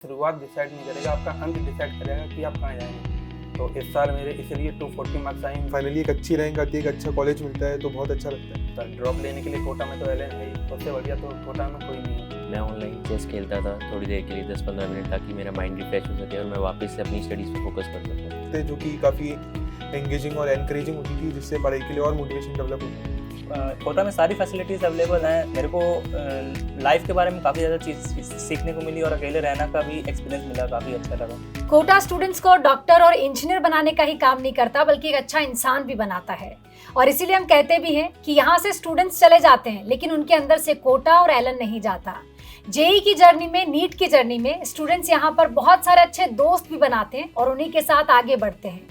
शुरुआत डिसाइड नहीं करेगा, आपका अंत डिसाइड करेगा कि आप कहाँ जाएंगे। तो इस साल मेरे इसलिए 240 मार्क्स आए। फाइनली एक अच्छी रैंक आती है, एक अच्छा कॉलेज मिलता है तो बहुत अच्छा लगता है। तो ड्रॉप लेने के लिए कोटा में तो एलन है ही, उससे बढ़िया तो कोटा में कोई नहीं है। मैं ऑनलाइन चेस खेलता था थोड़ी देर के लिए 10-15 मिनट, ताकि मेरा माइंड रिफ्रेश हो सके और मैं वापस से अपनी स्टडीज़ पे फोकस कर सकूँ। जो कि काफ़ी एंगेजिंग और एनकरेजिंग होती थी, जिससे पढ़ाई के लिए और मोटिवेशन डेवलप होती है। कोटा में सारी फैसिलिटीज़ अवेलेबल हैं। मेरे को लाइफ के बारे में काफ़ी ज़्यादा चीज़ सीखने को मिली और अकेले रहना का भी एक्सपीरियंस मिला, काफ़ी अच्छा लगा। कोटा स्टूडेंट्स को डॉक्टर और इंजीनियर बनाने का ही काम नहीं करता, बल्कि एक अच्छा इंसान भी बनाता है। और इसीलिए हम कहते भी हैं कि यहाँ से स्टूडेंट्स चले जाते हैं, लेकिन उनके अंदर से कोटा और एलन नहीं जाता। जेई की जर्नी में, नीट की जर्नी में स्टूडेंट्स यहाँ पर बहुत सारे अच्छे दोस्त भी बनाते हैं और उन्हीं के साथ आगे बढ़ते हैं।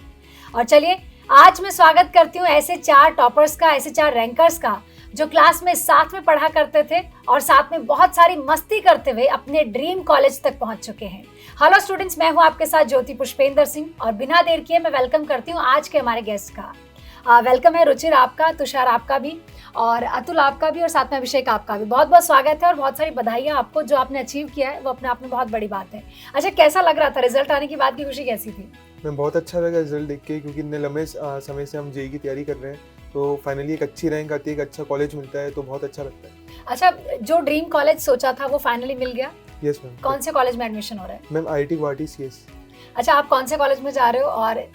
और चलिए आज मैं स्वागत करती हूँ ऐसे 4 टॉपर्स का, ऐसे 4 रैंकर्स का, जो क्लास में साथ में पढ़ा करते थे और साथ में बहुत सारी मस्ती करते हुए अपने ड्रीम कॉलेज तक पहुंच चुके हैं। हेलो स्टूडेंट्स, मैं हूं आपके साथ ज्योति पुष्पेंद्र सिंह और बिना देर किए मैं वेलकम करती हूं आज के हमारे गेस्ट का। वेलकम है रुचिर आपका, तुषार आपका भी, और अतुल आपका भी, और साथ में अभिषेक आपका भी। बहुत बहुत स्वागत है और बहुत सारी बधाइयाँ आपको। जो आपने अचीव किया है वो अपने आप में बहुत बड़ी बात है। अच्छा, कैसा लग रहा था? रिजल्ट आने की बात की खुशी कैसी थी? मैं बहुत अच्छा लगा रिजल्ट देख के, क्योंकि इतने लंबे समय से हम जेई की तैयारी कर रहे हैं, तो फाइनली एक अच्छी रैंक आती है, एक अच्छा कॉलेज मिलता है तो बहुत अच्छा लगता है। अच्छा, जो ड्रीम कॉलेज सोचा था वो फाइनली मिल गया? Yes ma'am. कौन से कॉलेज में एडमिशन हो रहा है? Ma'am IIT Guwahati CS। अच्छा, आप कौन से कॉलेज में जा रहे हो और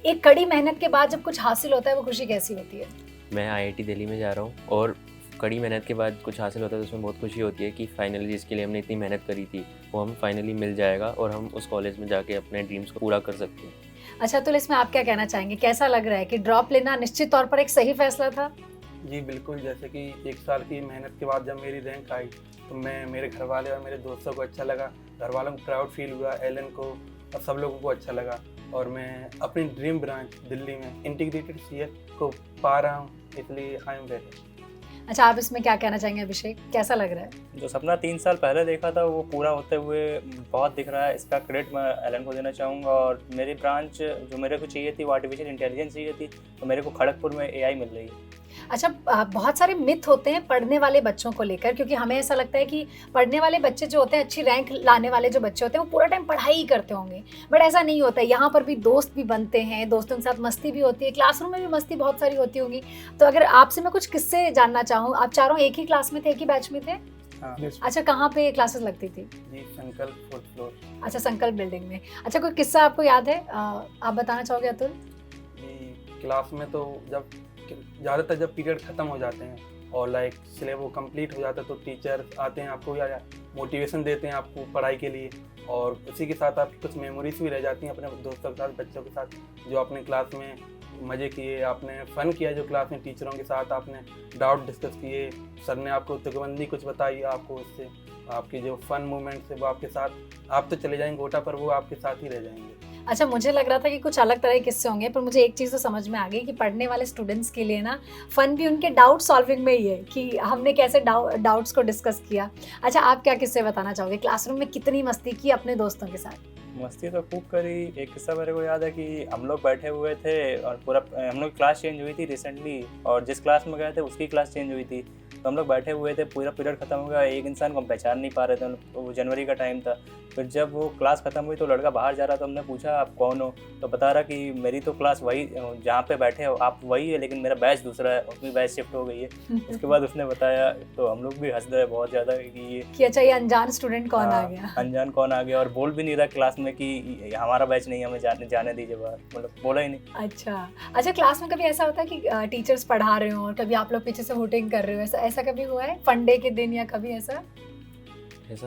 एक कड़ी मेहनत के बाद जब कुछ हासिल होता है वो खुशी कैसी होती है? मैं IIT दिल्ली में जा रहा हूँ और कड़ी मेहनत के बाद कुछ हासिल होता है तो उसमें बहुत खुशी होती है कि फाइनली जिसके लिए हमने इतनी मेहनत करी थी वो हम फाइनली मिल जाएगा और हम उस कॉलेज में जाके अपने ड्रीम्स को पूरा कर सकते हैं। अच्छा, तो इसमें आप क्या कहना चाहेंगे? कैसा लग रहा है कि ड्रॉप लेना निश्चित तौर पर एक सही फैसला था? जी बिल्कुल, जैसे कि 1 साल की मेहनत के बाद जब मेरी रैंक आई तो मेरे घर वाले और मेरे दोस्तों को अच्छा लगा, घर वालों को प्राउड फील हुआ, एलन को और सब लोगों को अच्छा लगा। और मैं अपनी ड्रीम ब्रांच दिल्ली में इंटीग्रेटेड CS को पा रहा हूँ, इसलिए आई एम वेरी। अच्छा, आप इसमें क्या कहना चाहेंगे अभिषेक? कैसा लग रहा है? जो सपना 3 साल पहले देखा था वो पूरा होते हुए बहुत दिख रहा है। इसका क्रेडिट मैं एलन को देना चाहूँगा। और मेरी ब्रांच जो मेरे को चाहिए थी वो आर्टिफिशियल इंटेलिजेंस चाहिए थी, तो मेरे को खड़गपुर में AI मिल रही है। अच्छा, बहुत सारे मिथ होते हैं पढ़ने वाले बच्चों को लेकर, क्योंकि हमें ऐसा लगता है कि पढ़ने वाले बच्चे जो होते हैं, अच्छी रैंक लाने वाले जो बच्चे होते हैं, वो पूरा टाइम पढ़ाई ही करते होंगे, बट ऐसा नहीं होता है। यहाँ पर भी दोस्त भी बनते हैं, दोस्तों के साथ मस्ती भी होती है, क्लासरूम में भी मस्ती बहुत सारी होती होंगी। तो अगर आपसे मैं कुछ किस्से जानना चाहूँ, आप चारों एक ही क्लास में थे, एक ही बैच में थे? हाँ अच्छा, कहाँ पे क्लासेस लगती थी? जी, संकल्प 4th फ्लोर। अच्छा, संकल्प बिल्डिंग में। अच्छा, कोई किस्सा आपको याद है, आप बताना चाहोगे अतुल? जी, क्लास में तो ज़्यादातर जब पीरियड ख़त्म हो जाते हैं और लाइक सिलेबस कंप्लीट हो जाता है तो टीचर आते हैं, आपको या मोटिवेशन देते हैं आपको पढ़ाई के लिए, और उसी के साथ आपकी कुछ मेमोरीज भी रह जाती हैं अपने दोस्तों के साथ, बच्चों के साथ, जो आपने क्लास में मज़े किए, आपने फ़न किया जो क्लास में टीचरों के साथ, आपने डाउट डिस्कस किए, सर ने आपको तुकबंदी कुछ बताई, आपको उससे आपकी जो फन मोमेंट्स है वो आपके साथ, आप तो चले जाएंगे कोटा पर वो आपके साथ ही रह जाएंगे। अच्छा, मुझे लग रहा था कि कुछ अलग तरह के किस्से होंगे, पर मुझे एक चीज़ तो समझ में आ गई कि पढ़ने वाले स्टूडेंट्स के लिए ना फन भी उनके डाउट सॉल्विंग में ही है कि हमने कैसे डाउट्स को डिस्कस किया। अच्छा, आप क्या किस्से बताना चाहोगे? क्लासरूम में कितनी मस्ती की अपने दोस्तों के साथ? मस्ती तो खूब करी। एक किस्सा मेरे को याद है कि हम लोग बैठे हुए थे और पूरा हम लोग क्लास चेंज हुई थी रिसेंटली, और जिस क्लास में गए थे उसकी क्लास चेंज हुई थी, तो हम लोग बैठे हुए थे, पूरा पीरियड खत्म हो गया, एक इंसान को हम पहचान नहीं पा रहे थे, वो जनवरी का टाइम था। फिर जब वो क्लास खत्म हुई तो लड़का बाहर जा रहा था, हमने पूछा आप कौन हो, तो बता रहा कि मेरी तो क्लास वही जहाँ पे बैठे हो आप वही है, लेकिन मेरा बैच दूसरा है, उसकी बैच शिफ्ट हो गई है। उसके बाद उसने बताया तो हम लोग भी हंस रहे बहुत ज़्यादा कि अच्छा, ये अनजान स्टूडेंट कौन आ गया? अनजान कौन आ गया, और बोल भी नहीं रहा क्लास में कि हमारा बैच नहीं, हमें जाने दीजिए बाहर, मतलब बोला ही नहीं। अच्छा, क्लास में कभी ऐसा होता है कि टीचर्स पढ़ा रहे हो और कभी आप लोग पीछे से हूटिंग कर रहे हो, ऐसा कभी हुआ है फंडे के दिन या कभी ऐसा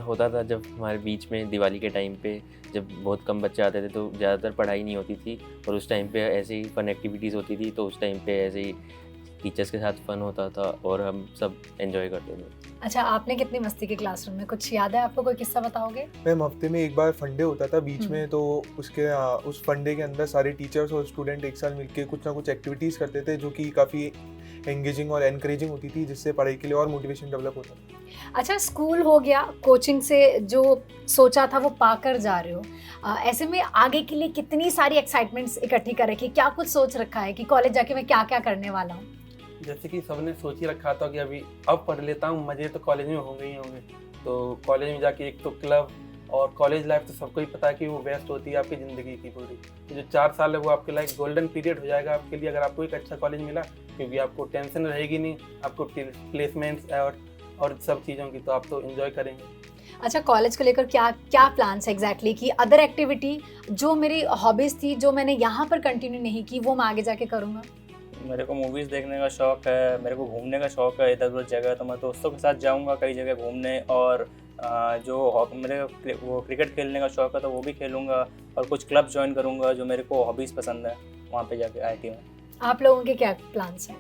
होता था जब हमारे बीच में दिवाली के टाइम पे जब बहुत कम बच्चे आते थे तो ज़्यादातर पढ़ाई नहीं होती थी और उस टाइम पे ऐसे ही फन एक्टिविटीज़ होती थी, तो उस टाइम पे ऐसे ही टीचर्स के साथ फन होता था और हम सब एंजॉय करते थे। अच्छा, आपने कितनी मस्ती की क्लासरूम में? कुछ याद है आपको? कोई किस्सा बताओगे? मैम हफ्ते में एक बार फंडे होता था बीच में, तो उस फंडे के अंदर सारे टीचर्स और स्टूडेंट एक साथ मिलके कुछ ना कुछ एक्टिविटीज़ करते थे, जो कि काफ़ी एंगेजिंग और एनकरेजिंग होती थी, जिससे पढ़ाई के लिए और मोटिवेशन डेवलप होता था। अच्छा, स्कूल हो गया, कोचिंग से जो सोचा था वो पाकर जा रहे हो, ऐसे में आगे के लिए कितनी सारी एक्साइटमेंट्स इकट्ठी कर रखी है? क्या कुछ सोच रखा है कि कॉलेज जाके मैं क्या क्या करने वाला हूँ? जैसे कि सबने सोच ही रखा था कि अभी अब पढ़ लेता हूँ, मज़े तो कॉलेज में होंगे ही होंगे, तो कॉलेज में जाके एक तो क्लब और कॉलेज लाइफ तो सबको ही पता है कि वो बेस्ट होती है आपकी ज़िंदगी की पूरी। तो जो 4 साल है वो आपके लाइक गोल्डन पीरियड हो जाएगा आपके लिए, अगर आपको एक अच्छा कॉलेज मिला, क्योंकि आपको टेंशन रहेगी नहीं, आपको प्लेसमेंट्स और सब चीज़ों की, तो आप तो इन्जॉय करेंगे। अच्छा, कॉलेज को लेकर क्या क्या प्लान्स है एग्जैक्टली कि अदर एक्टिविटी जो मेरी हॉबीज़ थी जो मैंने यहाँ पर कंटिन्यू नहीं की वो मैं आगे जाके करूँगा? मेरे को मूवीज़ देखने का शौक़ है, मेरे को घूमने का शौक़ है इधर उधर जगह, तो मैं दोस्तों के साथ जाऊंगा कई जगह घूमने। और जो मेरे वो क्रिकेट खेलने का शौक़ है तो वो भी खेलूँगा, और कुछ क्लब ज्वाइन करूँगा जो मेरे को हॉबीज़ पसंद है वहाँ पे जाके IIT में। आप लोगों के क्या प्लान्स हैं?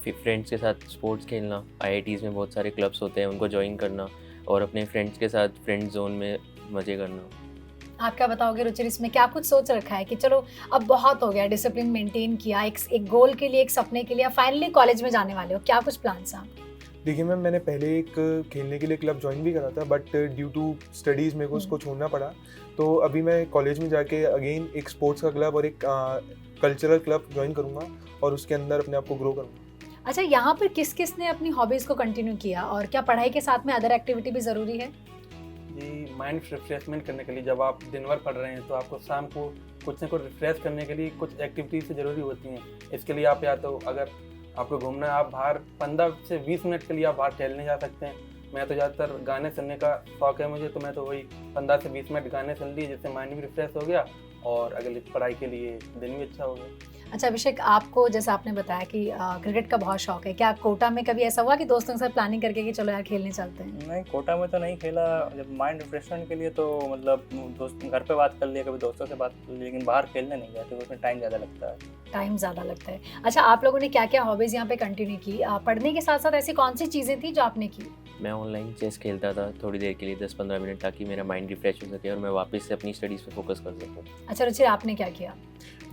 फ्रेंड्स के साथ स्पोर्ट्स खेलना, IITs में बहुत सारे क्लब्स होते हैं उनको ज्वाइन करना, और अपने फ्रेंड्स के साथ फ्रेंड जोन में मज़े करना। आप क्या बताओगे रुचिर, इसमें क्या कुछ सोच रखा है कि चलो अब बहुत हो गया, डिसिप्लिन मेंटेन किया, एक गोल के लिए, एक सपने के लिए, फाइनली कॉलेज में जाने वाले हो, क्या कुछ प्लान्स हैं आपके? देखिए मैम, मैंने पहले एक खेलने के लिए क्लब ज्वाइन भी करा था, बट ड्यू टू स्टडीज़ मेरे को उसको छोड़ना पड़ा। तो अभी मैं कॉलेज में जाके अगेन एक स्पोर्ट्स का क्लब और एक कल्चरल क्लब ज्वाइन करूँगा और उसके अंदर अपने आप को ग्रो करूँगा। अच्छा, यहाँ पर किस किस ने अपनी हॉबीज़ को कंटिन्यू किया, और क्या पढ़ाई के साथ में अदर एक्टिविटी भी ज़रूरी है? जी, माइंड रिफ्रेशमेंट करने के लिए जब आप दिन भर पढ़ रहे हैं तो आपको शाम को कुछ न कुछ रिफ्रेश करने के लिए कुछ एक्टिविटीज़ ज़रूरी होती हैं। इसके लिए आप या तो अगर आपको घूमना है, आप बाहर 15 से 20 मिनट के लिए आप बाहर टहलने जा सकते हैं। मैं तो ज़्यादातर गाने सुनने का शौक़ है मुझे, तो मैं तो वही 15 से 20 मिनट गाने सुन लिए, जिससे माइंड भी रिफ्रेश हो गया और अगली पढ़ाई के लिए दिन भी अच्छा हो गया। अच्छा अभिषेक, आपको जैसे आपने बताया कि क्रिकेट का बहुत शौक है, क्या कोटा में कभी ऐसा हुआ कि दोस्तों के साथ प्लानिंग करके कि चलो यार खेलने चलते हैं? नहीं, कोटा में तो नहीं खेला। जब माइंड रिफ्रेशमेंट के लिए तो मतलब दोस्त घर पे बात कर लिया, कभी दोस्तों से बात कर ली, लेकिन बाहर खेलने नहीं गए, तो उसमें टाइम ज़्यादा लगता है। टाइम ज़्यादा लगता है। अच्छा, आप लोगों ने क्या क्या हॉबीज़ यहाँ पे कंटिन्यू की? पढ़ने के साथ साथ ऐसी कौन सी चीज़ें थी जो आपने की? मैं ऑनलाइन चेस खेलता था थोड़ी देर के लिए, 10-15 मिनट, ताकि मेरा माइंड रिफ्रेश हो सके और मैं वापस से अपनी स्टडीज़ पे फोकस कर सकूँ। अच्छा रुचिर, आपने क्या किया?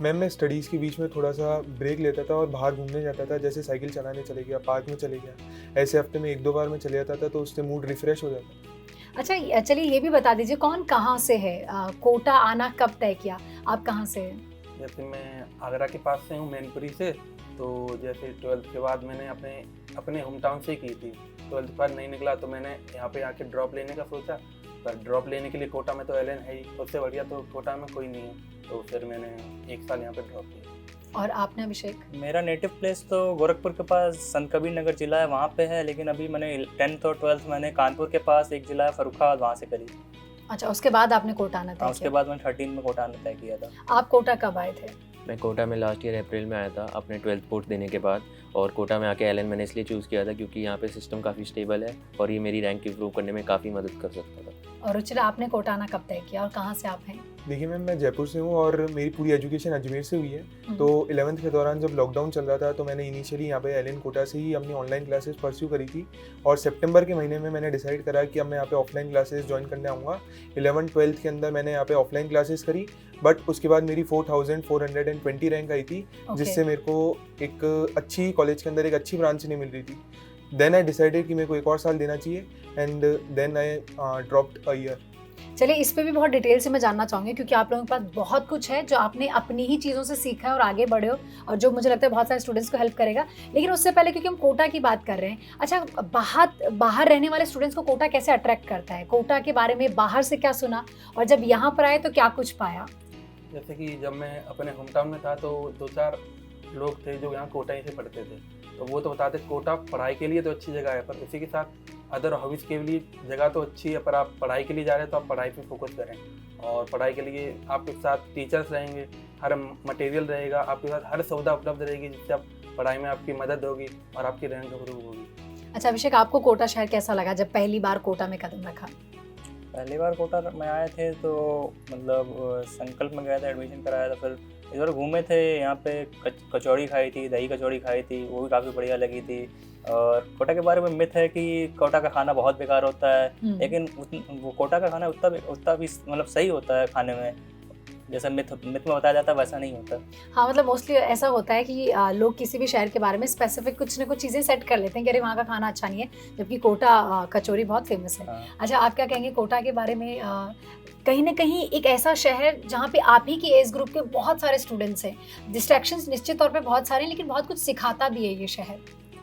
मैम, मैं स्टडीज़ के बीच में थोड़ा सा ब्रेक लेता था और बाहर घूमने जाता था, जैसे साइकिल चलाने चले गया, पार्क में चले गया। ऐसे हफ्ते में 1-2 बार मैं चले जाता था, तो उससे मूड रिफ्रेश हो जाता। अच्छा चलिए ये भी बता दीजिए, कौन कहाँ से है? कोटा आना कब तय किया? आप कहाँ से हैं? जैसे मैं आगरा के पास से हूँ, मैनपुरी से। तो जैसे 12th के बाद मैंने अपने होम टाउन से ही की थी। 12th के बाद नहीं निकला तो मैंने यहाँ पे आके ड्रॉप लेने का सोचा, पर ड्रॉप लेने के लिए कोटा में तो एलन है ही, उससे बढ़िया तो कोटा में कोई नहीं है, तो फिर मैंने 1 साल यहाँ पे ड्रॉप लिया। और आपने अभिषेक? मेरा नेटिव प्लेस तो गोरखपुर के पास संत कबीर नगर जिला है, वहाँ पे है, लेकिन अभी मैंने 10th और 12th मैंने कानपुर के पास एक जिला है फर्रुखाबाद, वहाँ से करी। अच्छा, उसके बाद आपने कोटा आना तय किया? उसके बाद मैंने 13 में कोटा आना तय किया था। आप कोटा कब आए थे? मैं कोटा में लास्ट ईयर अप्रैल में आया था अपने 12th बोर्ड देने के बाद, और कोटा में आके एलन मैंने इसलिए चूज़ किया था क्योंकि यहाँ पे सिस्टम काफ़ी स्टेबल है और ये मेरी रैंक इंप्रूव करने में काफ़ी मदद कर सकता था। और रुचिर, आपने कोटा आना कब तय किया और कहाँ से आप हैं? देखिए मैम, मैं जयपुर से हूँ और मेरी पूरी एजुकेशन अजमेर से हुई है। तो 11th के दौरान जब लॉकडाउन चल रहा था तो मैंने इनिशियली यहाँ पे एलन कोटा से ही अपनी ऑनलाइन क्लासेस परस्यू करी थी, और सितंबर के महीने में मैंने डिसाइड करा कि अब मैं यहाँ पे ऑफलाइन क्लासेस ज्वाइन करने आऊँगा। 11th-12th के अंदर मैंने यहाँ पे ऑफलाइन क्लासेस करी, बट उसके बाद मेरी 4420 रैंक आई थी, जिससे मेरे को एक अच्छी कॉलेज के अंदर एक अच्छी ब्रांच नहीं मिल रही थी। देन आई डिसाइडेड कि मेरे को एक और साल देना चाहिए, and then I dropped a year. चलिए, इस पे भी बहुत डिटेल से मैं जानना चाहूँगी, क्योंकि आप लोगों के पास बहुत कुछ है जो आपने अपनी ही चीज़ों से सीखा है और आगे बढ़े हो, और जो मुझे लगता है बहुत सारे स्टूडेंट्स को हेल्प करेगा। लेकिन उससे पहले, क्योंकि हम कोटा की बात कर रहे हैं, अच्छा बाहर रहने वाले स्टूडेंट्स को कोटा कैसे अट्रैक्ट करता है? कोटा के बारे में बाहर से क्या सुना, और जब यहाँ पर आए तो क्या कुछ पाया? जैसे कि जब मैं अपने होम टाउन में था तो 2-4 लोग थे जो यहाँ कोटा ही से पढ़ते थे, तो वो तो बताते कोटा पढ़ाई के लिए तो अच्छी जगह है, पर इसी के साथ अदर हॉबीज़ के लिए जगह तो अच्छी है, पर आप पढ़ाई के लिए जा रहे हैं तो आप पढ़ाई पे फोकस करें। और पढ़ाई के लिए आपके साथ टीचर्स रहेंगे, हर मटेरियल रहेगा, आपके साथ हर सुविधा उपलब्ध रहेगी, जिससे आप पढ़ाई में आपकी मदद होगी और आपकी रैंक इंप्रूव होगी। अच्छा अभिषेक, आपको कोटा शहर कैसा लगा जब पहली बार कोटा में कदम रखा? पहली बार कोटा में आए थे तो मतलब संकल्प में गए थे, एडमिशन कराया था, फिर इधर घूमे थे, यहाँ पे कचौड़ी खाई थी, दही कचौड़ी खाई थी, वो भी काफ़ी बढ़िया लगी थी। और कोटा के बारे में मिथ है कि कोटा का खाना बहुत बेकार होता है, लेकिन वो कोटा का खाना उतना भी मतलब सही होता है खाने में, जैसा मिथ में बताया जाता है वैसा नहीं होता। हाँ, मतलब मोस्टली ऐसा होता है कि लोग किसी भी शहर के बारे में स्पेसिफिक कुछ ना कुछ चीज़ें सेट कर लेते हैं कि अरे वहाँ का खाना अच्छा नहीं है, जबकि कोटा कचौरी बहुत फेमस है। हाँ। अच्छा, आप क्या कहेंगे कोटा के बारे में? कहीं ना कहीं एक ऐसा शहर जहाँ पे आप ही की एज ग्रुप के बहुत सारे स्टूडेंट्स हैं, डिस्ट्रैक्शंस निश्चित तौर पे बहुत सारे हैं, लेकिन बहुत कुछ सिखाता भी है ये शहर।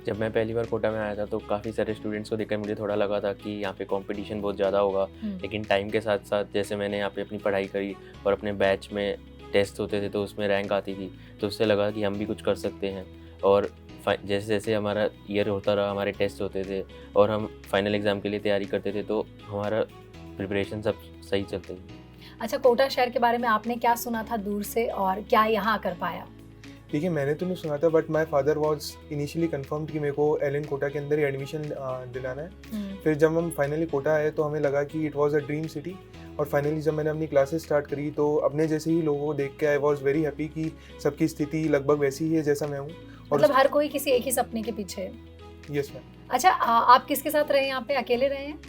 जब मैं पहली बार कोटा में आया था तो काफ़ी सारे स्टूडेंट्स को देखकर मुझे थोड़ा लगा था कि यहाँ पे कंपटीशन बहुत ज़्यादा होगा, लेकिन टाइम के साथ साथ जैसे मैंने यहाँ पे अपनी पढ़ाई करी और अपने बैच में टेस्ट होते थे तो उसमें रैंक आती थी, तो उससे लगा कि हम भी कुछ कर सकते हैं। और जैसे जैसे हमारा ईयर होता रहा, हमारे टेस्ट होते थे और हम फाइनल एग्ज़ाम के लिए तैयारी करते थे, तो हमारा प्रिपरेशन सब सही चलता थी। अच्छा, कोटा शहर के बारे में आपने क्या सुना था दूर से और क्या यहाँ कर पाया? देखिए, मैंने तो नहीं सुना था, but my father was initially confirmed कि मेरे को एलन कोटा के अंदर ही एडमिशन दिलाना है। फिर जब हम फाइनली कोटा आए तो हमें लगा कि it was a dream city, और फाइनली जब मैंने अपनी क्लासेस स्टार्ट करी तो अपने जैसे ही लोगों को देख के आई वाज वेरी हैप्पी कि सबकी स्थिति लगभग वैसी ही है जैसा मैं हूँ। मतलब हर कोई किसी एक ही सपने के पीछे है। Yes ma'am. अच्छा, आप किसके साथ रहे यहाँ पे? अकेले रहे हैं?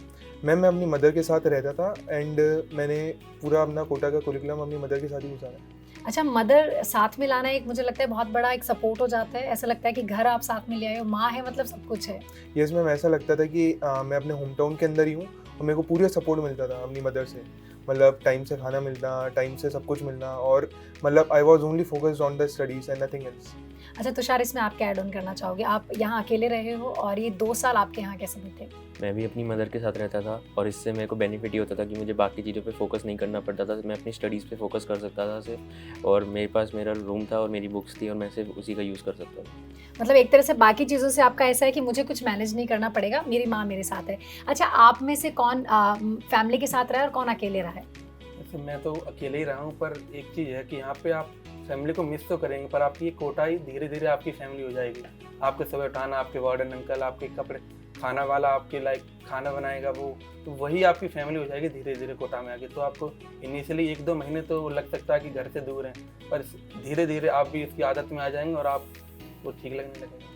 मैम, मैं अपनी मदर के साथ रहता था एंड मैंने पूरा अपना कोटा का कुरिकुलम अपनी मदर के साथ ही गुजारा। अच्छा, मदर साथ में लाना एक मुझे लगता है बहुत बड़ा एक सपोर्ट हो जाता है। ऐसा लगता है कि घर आप साथ में ले आए हो, माँ है मतलब सब कुछ है। यस मैम, ऐसा लगता था कि मैं अपने होम टाउन के अंदर ही हूँ और मेरे को पूरा सपोर्ट मिलता था अपनी मदर से। मतलब टाइम से खाना मिलना, टाइम से सब कुछ मिलना, और मतलब I was only focused on the studies and nothing else. अच्छा तुषार, इसमें आप क्या ऐड ऑन करना चाहोगे? आप यहाँ अकेले रहे हो और ये 2 साल आपके यहाँ कैसे बीते? मैं भी अपनी मदर के साथ रहता था और इससे मेरे को बेनिफिट ये होता था कि मुझे बाकी चीज़ों पे फोकस नहीं करना पड़ता था। मैं अपनी स्टडीज़ पे फोकस कर सकता था सिर्फ, और मेरे पास मेरा रूम था और मेरी बुक्स थी और मैं सिर्फ उसी का यूज़ कर सकता था। मतलब एक तरह से बाकी चीज़ों से आपका ऐसा है कि मुझे कुछ मैनेज नहीं करना पड़ेगा, मेरी माँ मेरे साथ है। अच्छा, आप में से कौन फैमिली के साथ रहा है और कौन अकेले रहा है? वैसे मैं तो अकेले ही रहा हूँ, पर एक चीज़ है कि यहाँ पे आप फैमिली को मिस तो करेंगे, पर आपकी ये कोटा ही धीरे धीरे आपकी फैमिली हो जाएगी। आपके सुबह उठाना, आपके वार्डन अंकल, आपके कपड़े, खाना वाला आपके लाइक खाना बनाएगा वो, तो वही आपकी फैमिली हो जाएगी धीरे धीरे कोटा में आके। तो आपको इनिशियली 1-2 महीने तो लग सकता है कि घर से दूर हैं, पर धीरे धीरे आप भी इसकी आदत में आ जाएंगे और आपको ठीक लगने लगेगा।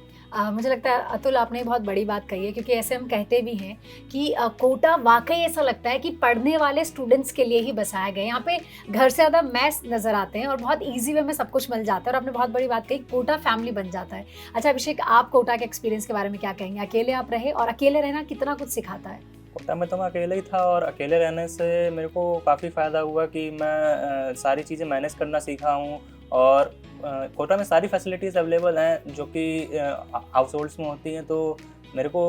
मुझे लगता है अतुल, आपने बहुत बड़ी बात कही है, क्योंकि ऐसे हम कहते भी हैं कि कोटा वाकई ऐसा लगता है कि पढ़ने वाले स्टूडेंट्स के लिए ही बसाया गया है। यहाँ पे घर से ज़्यादा मैथ्स नज़र आते हैं और बहुत इजी वे में सब कुछ मिल जाता है, और आपने बहुत बड़ी बात कही, कोटा फैमिली बन जाता है। अच्छा अभिषेक, आप कोटा के एक्सपीरियंस के बारे में क्या कहेंगे? अकेले आप रहे और अकेले रहना कितना कुछ सिखाता है? कोटा में तो मैं अकेले ही था, और अकेले रहने से मेरे को काफ़ी फ़ायदा हुआ कि मैं सारी चीज़ें मैनेज करना सीखा हूँ। और कोटा में सारी फैसिलिटीज़ अवेलेबल हैं जो कि हाउस होल्ड्स में होती हैं, तो मेरे को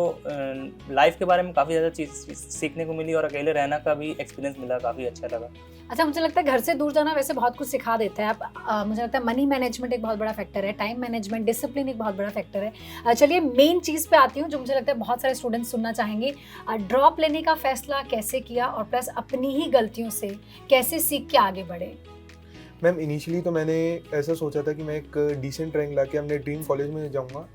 लाइफ के बारे में काफ़ी ज़्यादा चीज़ सीखने को मिली, और अकेले रहना का भी एक्सपीरियंस मिला, काफ़ी अच्छा लगा। अच्छा, मुझे लगता है घर से दूर जाना वैसे बहुत कुछ सिखा देता है। आप मुझे लगता है मनी मैनेजमेंट एक बहुत बड़ा फैक्टर है, टाइम मैनेजमेंट, डिसिप्लिन एक बहुत बड़ा फैक्टर है। चलिए मेन चीज़ पे आती हूँ जो मुझे लगता है बहुत सारे स्टूडेंट्स सुनना चाहेंगे। ड्रॉप लेने का फैसला कैसे किया, और प्लस अपनी ही गलतियों से कैसे सीख के आगे बढ़े? मैम, इनिशियली तो मैंने ऐसा सोचा था कि मैं एक डिसेंट रैंक लाके अपने ड्रीम कॉलेज में जाऊंगा,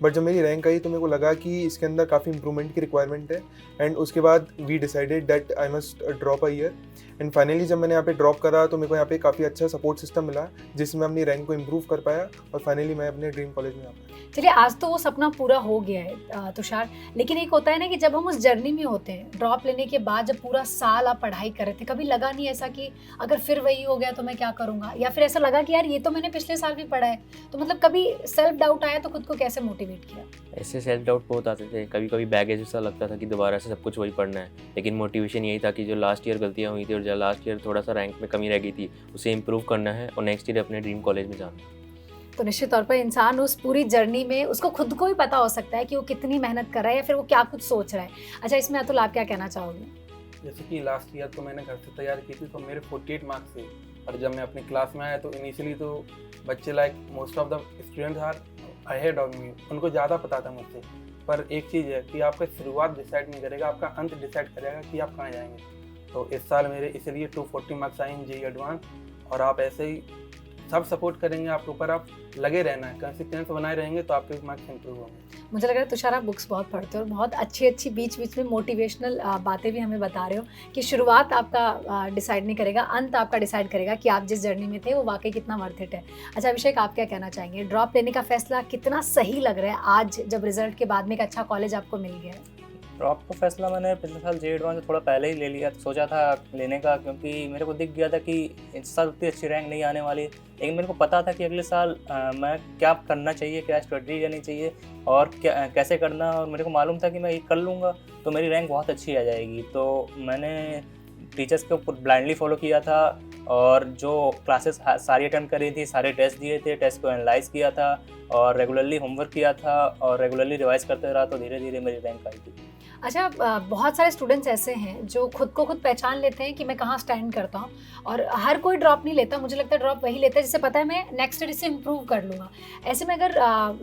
बट जब मेरी रैंक आई तो मेरे को लगा कि इसके अंदर काफ़ी इंप्रूवमेंट की रिक्वायरमेंट है, एंड उसके बाद we decided that I must drop a year. And finally जब मैंने यहाँ पे ड्रॉप करा तो मेरे को यहाँ पे काफ़ी अच्छा सपोर्ट सिस्टम मिला, जिसमें अपनी रैंक को इम्प्रूव कर पाया, और फाइनली मैं अपने ड्रीम कॉलेज में आ पाया। चलिए, आज तो वो सपना पूरा हो गया है तुषार, लेकिन एक होता है ना कि जब हम उस जर्नी में होते हैं, ड्रॉप लेने के बाद जब पूरा साल आप पढ़ाई कर रहे थे, कभी लगा नहीं ऐसा कि अगर फिर वही हो गया तो मैं क्या करूँगा, या फिर ऐसा लगा कि यार ये तो मैंने पिछले साल भी पढ़ा है? तो मतलब कभी सेल्फ डाउट आया तो खुद को कैसे मोटिवेट किया? ऐसे सेल्फ डाउट बहुत आते थे, कभी कभी बैगेज ऐसा लगता था कि दोबारा से सब कुछ वही पढ़ना है, लेकिन मोटिवेशन यही था कि जो लास्ट ईयर गलतियाँ हुई थी और जो लास्ट ईयर थोड़ा सा रैंक में कमी रह गई थी, उसे इम्प्रूव करना है और नेक्स्ट ईयर अपने ड्रीम कॉलेज में जाना है। तो निश्चित तौर पर इंसान उस पूरी जर्नी में उसको खुद को ही पता हो सकता है कि वो कितनी मेहनत कर रहा है या फिर वो क्या कुछ सोच रहा है। अच्छा, इसमें अतुल आप क्या कहना चाहोगे? जैसे कि लास्ट ईयर तो मैंने घर से तैयारी की थी, तो मेरे 48 मार्क्स थे, और जब मैं अपनी क्लास में आया तो इनिशियली तो बच्चे like most of the students are ahead of me, उनको ज़्यादा पता था मुझसे। पर एक चीज़ है कि आपका शुरुआत डिसाइड नहीं करेगा, आपका अंत डिसाइड करेगा कि आप कहाँ जाएंगे। तो इस साल मेरे इसलिए 240 मार्क्स आए जेईई एडवांस, और आप ऐसे ही सब सपोर्ट करेंगे आपके ऊपर, आप लगे रहना है, कंसिस्टेंस बनाए रहेंगे तो आपके मार्क्स इंप्रूव होंगे। मुझे लग रहा है तुषार आप बुक्स बहुत पढ़ते हो और बहुत अच्छी बीच बीच में मोटिवेशनल बातें भी हमें बता रहे हो कि शुरुआत आपका डिसाइड नहीं करेगा, अंत आपका डिसाइड करेगा कि आप जिस जर्नी में थे वो वाकई कितना वर्थ इट है। अच्छा अभिषेक, आप क्या कहना चाहेंगे? ड्रॉप लेने का फैसला कितना सही लग रहा है आज जब रिजल्ट के बाद में एक अच्छा कॉलेज आपको मिल गया है? ड्रॉप का फैसला मैंने पिछले साल जेईई एडवांस से थोड़ा पहले ही ले लिया, सोचा था लेने का, क्योंकि मेरे को दिख गया था कि इस साल उतनी अच्छी रैंक नहीं आने वाली, लेकिन मेरे को पता था कि अगले साल मैं क्या करना चाहिए, क्या स्ट्रेटजी करनी चाहिए और क्या कैसे करना, और मेरे को मालूम था कि मैं ये कर लूँगा तो मेरी रैंक बहुत अच्छी आ जाएगी। तो मैंने टीचर्स के ऊपर ब्लाइंडली फॉलो किया था और जो क्लासेस सारी अटेंड करी थी, सारे टेस्ट दिए थे, टेस्ट को एनालाइज किया था और रेगुलरली होमवर्क किया था और रेगुलरली रिवाइज करते रहा, तो धीरे धीरे मेरी रैंक आई थी। अच्छा, बहुत सारे स्टूडेंट्स ऐसे हैं जो खुद को खुद पहचान लेते हैं कि मैं कहाँ स्टैंड करता हूँ, और हर कोई ड्रॉप नहीं लेता। मुझे लगता है ड्रॉप वही लेता है जिसे पता है मैं नेक्स्ट ईयर इससे इम्प्रूव कर लूँगा। ऐसे में अगर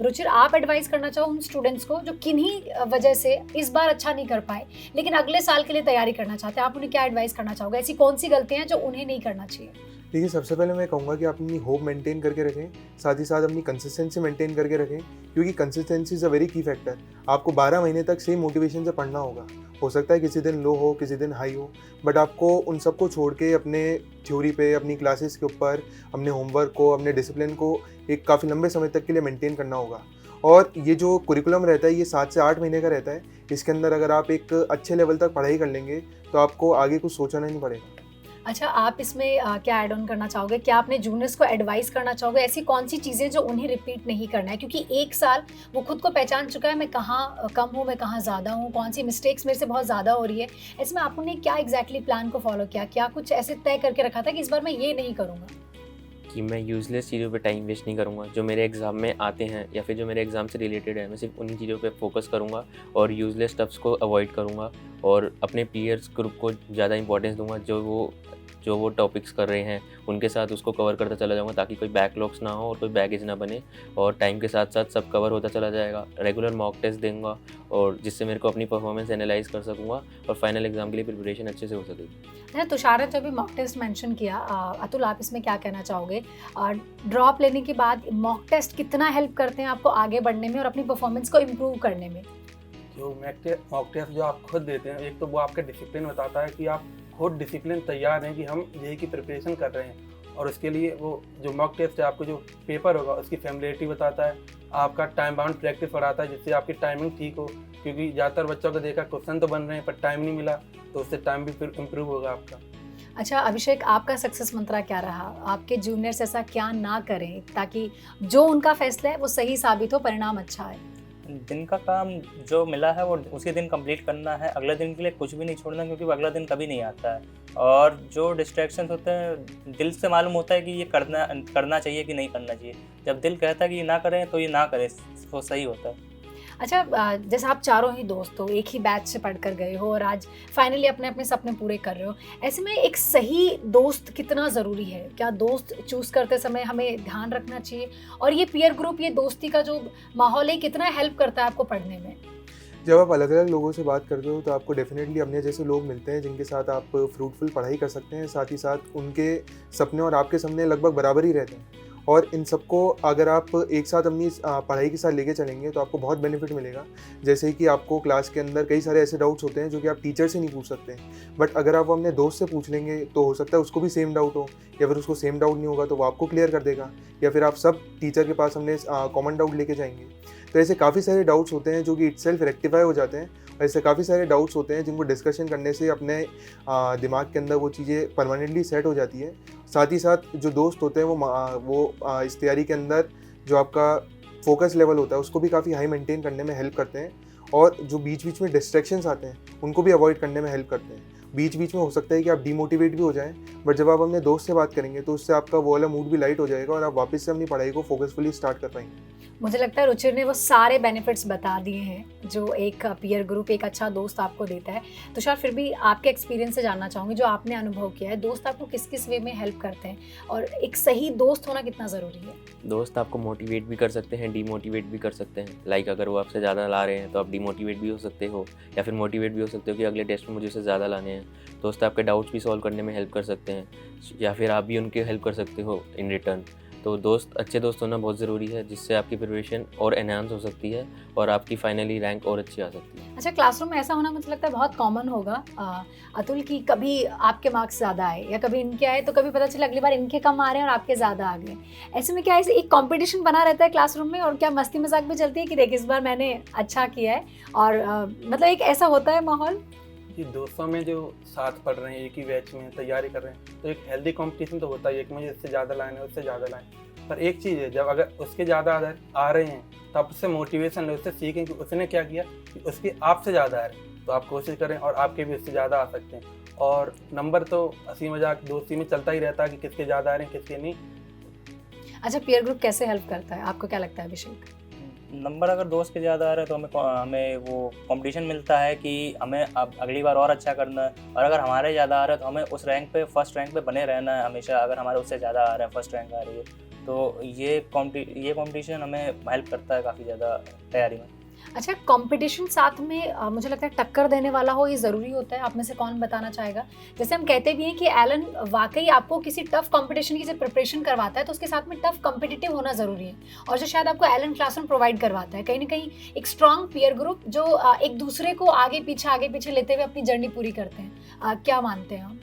रुचिर आप एडवाइस करना चाहो उन स्टूडेंट्स को जो किन्हीं वजह से इस बार अच्छा नहीं कर पाए लेकिन अगले साल के लिए तैयारी करना चाहते हैं, आप उन्हें क्या एडवाइस करना चाहोगे? ऐसी कौन सी गलतियाँ हैं जो उन्हें नहीं करना चाहिए? देखिए, सबसे पहले मैं कहूँगा कि आप अपनी होप मेंटेन करके रखें, साथ ही साथ अपनी कंसिस्टेंसी मेंटेन करके रखें, क्योंकि कंसिस्टेंसी इज़ अ वेरी की फैक्टर। आपको 12 महीने तक सेम मोटिवेशन से पढ़ना होगा। हो सकता है किसी दिन लो हो, किसी दिन हाई हो, बट आपको उन सबको छोड़ के अपने थ्योरी पे, अपनी क्लासेस के ऊपर, अपने होमवर्क को, अपने डिसिप्लिन को एक काफ़ी लंबे समय तक के लिए मेंटेन करना होगा। और ये जो कुरिकुलम रहता है ये 7 से 8 महीने का रहता है। इसके अंदर अगर आप एक अच्छे लेवल तक पढ़ाई कर लेंगे तो आपको आगे कुछ सोचना नहीं पड़ेगा। अच्छा, आप इसमें क्या ऐड ऑन करना चाहोगे? क्या अपने जूनियर्स को एडवाइस करना चाहोगे? ऐसी कौन सी चीज़ें जो उन्हें रिपीट नहीं करना है, क्योंकि 1 साल वो खुद को पहचान चुका है, मैं कहाँ कम हूँ, मैं कहाँ ज़्यादा हूँ, कौन सी मिस्टेक्स मेरे से बहुत ज़्यादा हो रही है। ऐसे में आपने क्या एग्जैक्टली प्लान को फॉलो किया? क्या कुछ ऐसे तय करके रखा था कि इस बार मैं ये नहीं करूँगा? कि मैं यूज़लेस चीज़ों पे टाइम वेस्ट नहीं करूँगा। जो मेरे एग्ज़ाम में आते हैं या फिर जो मेरे एग्ज़ाम से रिलेटेड है, मैं सिर्फ उन्हीं चीज़ों पे फोकस करूँगा और यूज़लेस स्टफ्स को अवॉइड करूँगा और अपने पीयर्स ग्रुप को ज़्यादा इंपॉर्टेंस दूँगा। जो वो टॉपिक्स कर रहे हैं उनके साथ उसको कवर करता चला जाऊँगा, ताकि कोई बैकलॉग्स ना हो और कोई बैगेज ना बने, और टाइम के साथ साथ सब कवर होता चला जाएगा। रेगुलर मॉक टेस्ट दूँगा और जिससे मेरे को अपनी परफॉर्मेंस एनालाइज कर सकूँगा और फाइनल एग्ज़ाम के लिए प्रिपरेशन अच्छे से हो सकेगी। अच्छा, तुषार ने जो भी मॉक टेस्ट मेंशन किया, अतुल आप इसमें क्या कहना चाहोगे? ड्रॉप लेने के बाद मॉक टेस्ट कितना हेल्प करते हैं आपको आगे बढ़ने में और अपनी परफॉर्मेंस को इम्प्रूव करने में? जो मॉक टेस्ट जो आप खुद देते हैं, एक तो वो आपका डिसिप्लिन बताता है कि आप खुद डिसिप्लिन तैयार हैं कि हम जेईई की प्रिपरेशन कर रहे हैं, और उसके लिए वो जो मॉक टेस्ट है आपको जो पेपर होगा उसकी फैमिलियरिटी बताता है, आपका टाइम बाउंड प्रैक्टिस बढ़ाता है जिससे आपकी टाइमिंग ठीक हो, क्योंकि ज़्यादातर बच्चों को देखा क्वेश्चन तो बन रहे हैं पर टाइम नहीं मिला, तो उससे टाइम भी फिर इम्प्रूव होगा आपका। अच्छा अभिषेक, आपका सक्सेस मंत्रा क्या रहा? आपके जूनियर्स ऐसा क्या ना करें ताकि जो उनका फैसला है वो सही साबित हो, परिणाम अच्छा आए? दिन का काम जो मिला है वो उसी दिन कंप्लीट करना है, अगले दिन के लिए कुछ भी नहीं छोड़ना, क्योंकि वो अगला दिन कभी नहीं आता है। और जो डिस्ट्रैक्शंस होते हैं, दिल से मालूम होता है कि ये करना चाहिए कि नहीं करना चाहिए। जब दिल कहता है कि ये ना करें तो ये ना करें, वो सही होता है। अच्छा, जैसे आप चारों ही दोस्त हो, एक ही बैच से पढ़कर गए हो और आज फाइनली अपने अपने सपने पूरे कर रहे हो, ऐसे में एक सही दोस्त कितना ज़रूरी है? क्या दोस्त चूज़ करते समय हमें ध्यान रखना चाहिए? और ये पीयर ग्रुप, ये दोस्ती का जो माहौल है, कितना हेल्प करता है आपको पढ़ने में? जब आप अलग अलग लोगों से बात करते हो तो आपको डेफिनेटली अपने जैसे लोग मिलते हैं जिनके साथ आप फ्रूटफुल पढ़ाई कर सकते हैं, साथ ही साथ उनके सपने और आपके सपने लगभग बराबर ही रहते हैं। और इन सबको अगर आप एक साथ अपनी पढ़ाई के साथ लेके चलेंगे तो आपको बहुत बेनिफिट मिलेगा। जैसे कि आपको क्लास के अंदर कई सारे ऐसे डाउट्स होते हैं जो कि आप टीचर से नहीं पूछ सकते हैं, बट अगर आप अपने दोस्त से पूछ लेंगे तो हो सकता है उसको भी सेम डाउट हो, या फिर उसको सेम डाउट नहीं होगा तो वो आपको क्लियर कर देगा, या फिर आप सब टीचर के पास अपने कॉमन डाउट लेके जाएंगे। तो ऐसे काफ़ी सारे डाउट्स होते हैं जो कि इटसेल्फ रेक्टिफाई हो जाते हैं, और ऐसे काफ़ी सारे डाउट्स होते हैं जिनको डिस्कशन करने से अपने दिमाग के अंदर वो चीज़ें परमानेंटली सेट हो जाती है। साथ ही साथ जो दोस्त होते हैं वो इस तैयारी के अंदर जो आपका फोकस लेवल होता है उसको भी काफ़ी हाई मेंटेन करने में हेल्प करते हैं, और जो बीच बीच में डिस्ट्रैक्शंस आते हैं उनको भी अवॉइड करने में हेल्प करते हैं। बीच बीच में हो सकता है कि आप डीमोटिवेट भी हो जाएं, बट जब आप अपने दोस्त से बात करेंगे तो उससे आपका वो वाला मूड भी लाइट हो जाएगा और आप वापस से अपनी पढ़ाई को फोकसफुली स्टार्ट कर पाएंगे। मुझे लगता है रुचिर ने वो सारे बेनिफिट्स बता दिए हैं जो एक पीयर ग्रुप, एक अच्छा दोस्त आपको देता है। तुषार, फिर भी आपके एक्सपीरियंस से जानना चाहूँगी, जो आपने अनुभव किया है, दोस्त आपको किस किस वे में हेल्प करते हैं और एक सही दोस्त होना कितना ज़रूरी है? दोस्त आपको मोटिवेट भी कर सकते हैं, डीमोटिवेट भी कर सकते हैं। लाइक अगर वो आपसे ज़्यादा ला रहे हैं तो आप डीमोटिवेट भी हो सकते हो, या फिर मोटिवेट भी हो सकते हो कि अगले टेस्ट में मुझे उससे ज़्यादा लाने हैं। दोस्त आपके डाउट्स भी सॉल्व करने में हेल्प कर सकते हैं, या फिर आप भी उनकी हेल्प कर सकते हो इन रिटर्न। तो अच्छे दोस्त होना बहुत ज़रूरी है, जिससे आपकी प्रिपरेशन और एनहांस हो सकती है और आपकी फाइनली रैंक और अच्छी आ सकती है। अच्छा, क्लासरूम में ऐसा होना मुझे लगता है बहुत कॉमन होगा अतुल, की कभी आपके मार्क्स ज़्यादा आए या कभी इनके आए, तो कभी पता चला अगली बार इनके कम आ रहे हैं और आपके ज़्यादा आ गए। ऐसे में क्या एक कंपटीशन बना रहता है क्लासरूम में, और क्या मस्ती मजाक भी चलती है कि देख इस बार मैंने अच्छा किया है, और मतलब एक ऐसा होता है माहौल? कि दोस्तों में जो साथ पढ़ रहे हैं, एक ही बैच में तैयारी कर रहे हैं, तो एक हेल्दी कंपटीशन तो होता ही है कि मुझे इससे ज़्यादा लाना है, उससे ज़्यादा लाएं। पर एक चीज़ है, जब अगर उसके ज़्यादा आ रहे हैं तो आप उससे मोटिवेशन लें, उससे सीखें कि उसने क्या किया कि उसके आपसे ज़्यादा आ रहे हैं, तो आप कोशिश करें और आपके भी उससे ज़्यादा आ सकते हैं। और नंबर तो हंसी मजाक दोस्ती में चलता ही रहता है कि किसके ज़्यादा आ रहे हैं किसके नहीं। अच्छा, पीयर ग्रुप कैसे हेल्प करता है, आपको क्या लगता है अभिषेक? नंबर अगर दोस्त के ज़्यादा आ रहे हैं तो हमें वो कंपटीशन मिलता है कि हमें अब अगली बार और अच्छा करना है, और अगर हमारे ज़्यादा आ रहा है तो हमें उस रैंक पे फर्स्ट रैंक पे बने रहना है हमेशा। अगर हमारे उससे ज़्यादा आ रहा है, फर्स्ट रैंक आ रही है, तो ये कंपटीशन हमें हेल्प करता है काफ़ी ज़्यादा तैयारी में। अच्छा, कंपटीशन साथ में मुझे लगता है टक्कर देने वाला हो, ये ज़रूरी होता है। आप में से कौन बताना चाहेगा? जैसे हम कहते भी हैं कि एलन वाकई आपको किसी टफ कंपटीशन की जब प्रिपरेशन करवाता है तो उसके साथ में टफ कॉम्पिटिटिव होना ज़रूरी है, और जो शायद आपको एलन क्लासरूम प्रोवाइड करवाता है कहीं ना कहीं एक स्ट्रॉन्ग पीयर ग्रुप जो एक दूसरे को आगे पीछे लेते हुए अपनी जर्नी पूरी करते हैं। क्या मानते हैं आप?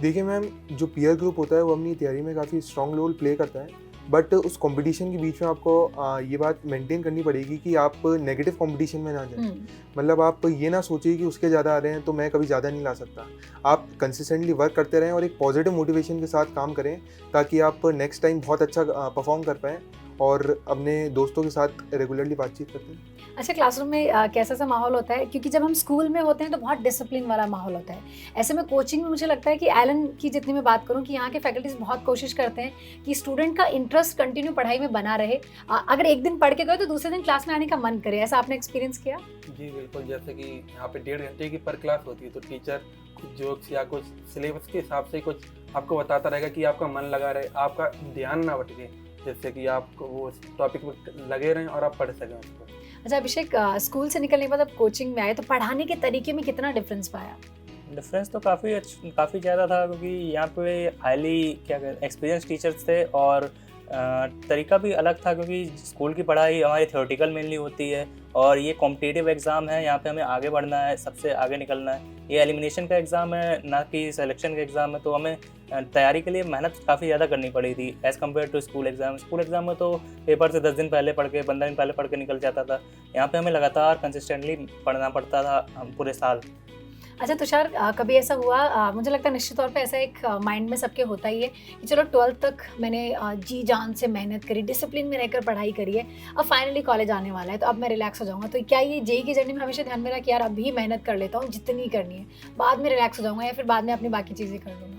देखिए मैम, जो पीयर ग्रुप होता है वो अपनी तैयारी में काफ़ी स्ट्रॉन्ग रोल प्ले करता है, बट उस कंपटीशन के बीच में आपको ये बात मेंटेन करनी पड़ेगी कि आप नेगेटिव कंपटीशन में ना जाएं। मतलब आप ये ना सोचिए कि उसके ज़्यादा आ रहे हैं तो मैं कभी ज़्यादा नहीं ला सकता। आप कंसिस्टेंटली वर्क करते रहें और एक पॉजिटिव मोटिवेशन के साथ काम करें ताकि आप नेक्स्ट टाइम बहुत अच्छा परफॉर्म कर पाएँ और अपने दोस्तों के साथ रेगुलरली बातचीत करते हैं। अच्छा, क्लासरूम में कैसा सा माहौल होता है? क्योंकि जब हम स्कूल में होते हैं तो बहुत डिसिप्लिन वाला माहौल होता है। ऐसे में कोचिंग में मुझे लगता है कि एलन की जितनी मैं बात करूं कि यहाँ के फैकल्टीज बहुत कोशिश करते हैं कि स्टूडेंट का इंटरेस्ट कंटिन्यू पढ़ाई में बना रहे। अगर एक दिन पढ़ के गए तो दूसरे दिन क्लास में आने का मन करे, ऐसा आपने एक्सपीरियंस किया? जी बिल्कुल, जैसे कि यहाँ पे 1.5 घंटे की पर क्लास होती है तो टीचर कुछ जोक्स या कुछ सिलेबस के हिसाब से कुछ आपको बताता रहेगा कि आपका मन लगा रहे, आपका ध्यान ना भटके, जिससे कि आपको वो टॉपिक में लगे रहें और आप पढ़ सकें उसको। अच्छा अभिषेक, स्कूल से निकलने के बाद आप कोचिंग में आए तो पढ़ाने के तरीके में कितना डिफरेंस पाया? डिफरेंस तो काफ़ी ज़्यादा था, क्योंकि यहाँ पे हाईली एक्सपीरियंस टीचर्स थे और तरीका भी अलग था, क्योंकि स्कूल की पढ़ाई हमारी थ्योरेटिकल मेनली होती है और ये कॉम्पिटिटिव एग्ज़ाम है। यहाँ पे हमें आगे बढ़ना है, सबसे आगे निकलना है। ये एलिमिनेशन का एग्ज़ाम है, ना कि सिलेक्शन का एग्ज़ाम है, तो हमें तैयारी के लिए मेहनत काफ़ी ज़्यादा करनी पड़ी थी as compare to school exam. School exam में तो पेपर से 10 दिन पहले पढ़ के 15 दिन पहले पढ़ के निकल जाता था। यहाँ पे हमें लगातार कंसिस्टेंटली पढ़ना पड़ता था पूरे साल। अच्छा तुषार, कभी ऐसा हुआ, मुझे लगता है निश्चित तौर पे ऐसा एक माइंड में सबके होता ही है कि चलो 12th तक मैंने जी जान से मेहनत करी, डिसिप्लिन में रहकर पढ़ाई करी है, अब फाइनली कॉलेज आने वाला है तो अब मैं रिलैक्स हो जाऊंगा। तो क्या ये जेई की जर्नी में हमेशा ध्यान में रहा कि यार अभी मेहनत कर लेता हूँ जितनी करनी है, बाद में रिलैक्स हो जाऊंगा या फिर बाद में अपनी बाकी चीज़ें कर लूँगा?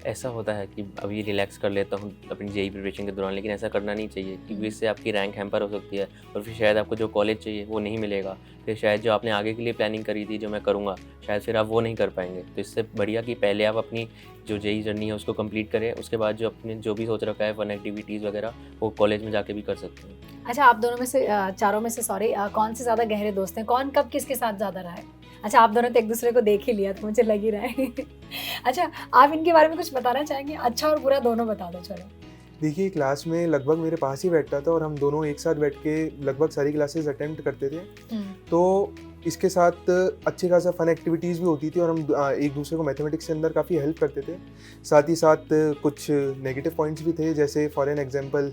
ऐसा होता है कि अभी रिलैक्स कर लेता हूँ अपनी जेई प्रिपरेशन के दौरान, लेकिन ऐसा करना नहीं चाहिए क्योंकि इससे आपकी रैंक हैम्पर हो सकती है और फिर शायद आपको जो कॉलेज चाहिए वो नहीं मिलेगा। फिर शायद जो आपने आगे के लिए प्लानिंग करी थी जो मैं करूँगा, शायद फिर आप वो नहीं कर पाएंगे। तो इससे बढ़िया कि पहले आप अपनी जो जेई जर्नी है उसको कंप्लीट करें, उसके बाद जो अपने जो भी सोच रखा है फन एक्टिविटीज़ वगैरह वो कॉलेज में जाके भी कर सकते हैं। अच्छा, आप दोनों में से चारों में से कौन से ज़्यादा गहरे दोस्त हैं? कौन कब किसके साथ ज़्यादा रहा है? अच्छा, आप दोनों तो एक दूसरे को देख ही लिया तो मुझे लग ही रहा है। अच्छा, आप इनके बारे में कुछ बताना चाहेंगे? अच्छा और बुरा दोनों बता दो। चलो देखिए, क्लास में लगभग मेरे पास ही बैठता था और हम दोनों एक साथ बैठ के लगभग सारी क्लासेस अटेम्प्ट करते थे। तो इसके साथ अच्छे खासा फन एक्टिविटीज़ भी होती थी और हम एक दूसरे को मैथमेटिक्स के अंदर काफ़ी हेल्प करते थे। साथ ही साथ कुछ नेगेटिव पॉइंट्स भी थे, जैसे फॉर एन एग्जांपल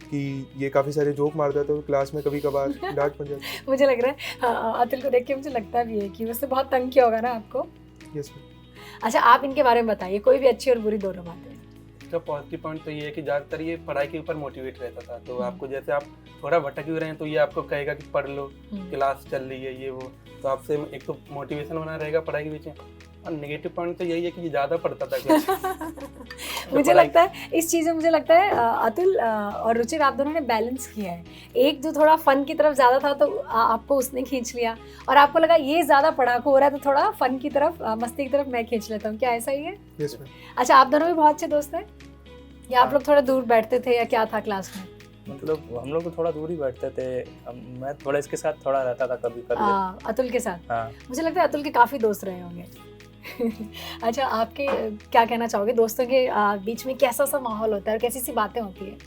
कि ये काफ़ी सारे जोक मारता था तो क्लास में कभी कभार डांट पड़ जाती। मुझे लग रहा है अतुल को देख के मुझे लगता भी है कि उससे बहुत तंग किया होगा ना आपको। यस। अच्छा, आप इनके बारे में बताइए, कोई भी अच्छी और बुरी दोनों बातें। इसका पॉजिटिव पॉइंट तो ये है कि ज़्यादातर ये पढ़ाई के ऊपर मोटिवेट रहता था। तो आपको जैसे आप थोड़ा भटक भी रहे हैं तो ये आपको कहेगा कि पढ़ लो, क्लास चल रही है ये वो, तो आपसे एक तो मोटिवेशन बना रहेगा पढ़ाई के पीछे। और नेगेटिव पॉइंट तो यही है कि ये ज़्यादा पढ़ता था क्लास। मुझे लगता है इस चीज़ में मुझे लगता है अतुल और रुचिर आप दोनों ने बैलेंस किया है। एक जो थोड़ा फन की तरफ ज़्यादा था तो आपको उसने खींच लिया, और आपको लगा ये ज़्यादा पढ़ाकू हो रहा है तो थोड़ा फन की तरफ, मस्ती की तरफ मैं खींच लेता हूँ। क्या ऐसा ही है? Yes ma'am. अच्छा, आप दोनों भी बहुत अच्छे दोस्त हैं या आप लोग थोड़ा दूर बैठते थे या क्या था क्लास में? मतलब हम लोग तो थोड़ा दूर ही बैठते थे। मैं थोड़ा इसके साथ थोड़ा रहता था कभी कभी। अतुल के साथ? हाँ। मुझे लगता है अतुल के काफ़ी दोस्त रहे होंगे। अच्छा, आपके क्या कहना चाहोगे, दोस्तों के बीच में कैसा सा माहौल होता है और कैसी सी बातें होती है?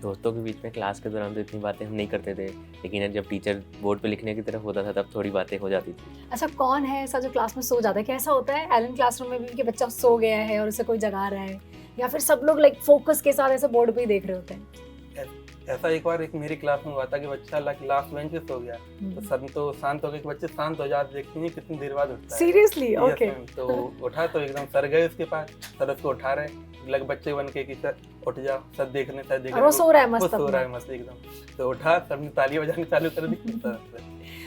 दोस्तों के बीच में क्लास के दौरान तो इतनी बातें हम नहीं करते थे, लेकिन जब टीचर बोर्ड पे लिखने की तरफ होता था तब थोड़ी बातें हो जाती थी। अच्छा, कौन है ऐसा जो क्लास में सो जाता है? क्या ऐसा होता है एलन क्लासरूम में भी कि बच्चा सो गया है और उसे कोई जगा रहा है, या फिर सब लोग लाइक फोकस के साथ ऐसे बोर्ड पे ही देख रहे होते हैं? ऐसा एक बार एक मेरी क्लास में हुआ था कि बच्चा लास्ट बेंच पे सो गया, तो सब तो शांत हो गए कि बच्चे शांत हो जाते, देखते हैं कितनी देर बाद उठता है। सीरियसली? ओके। तो उठा तो एकदम सर गए उसके पास, सर उसको उठा रहे, लग बच्चे बन के कि सर उठ जाओ, सर देखने और वो सो रहा है वो मस्त सो रहा है मस्त एकदम। तो उठा, सबने तालियां बजानी चालू कर दी।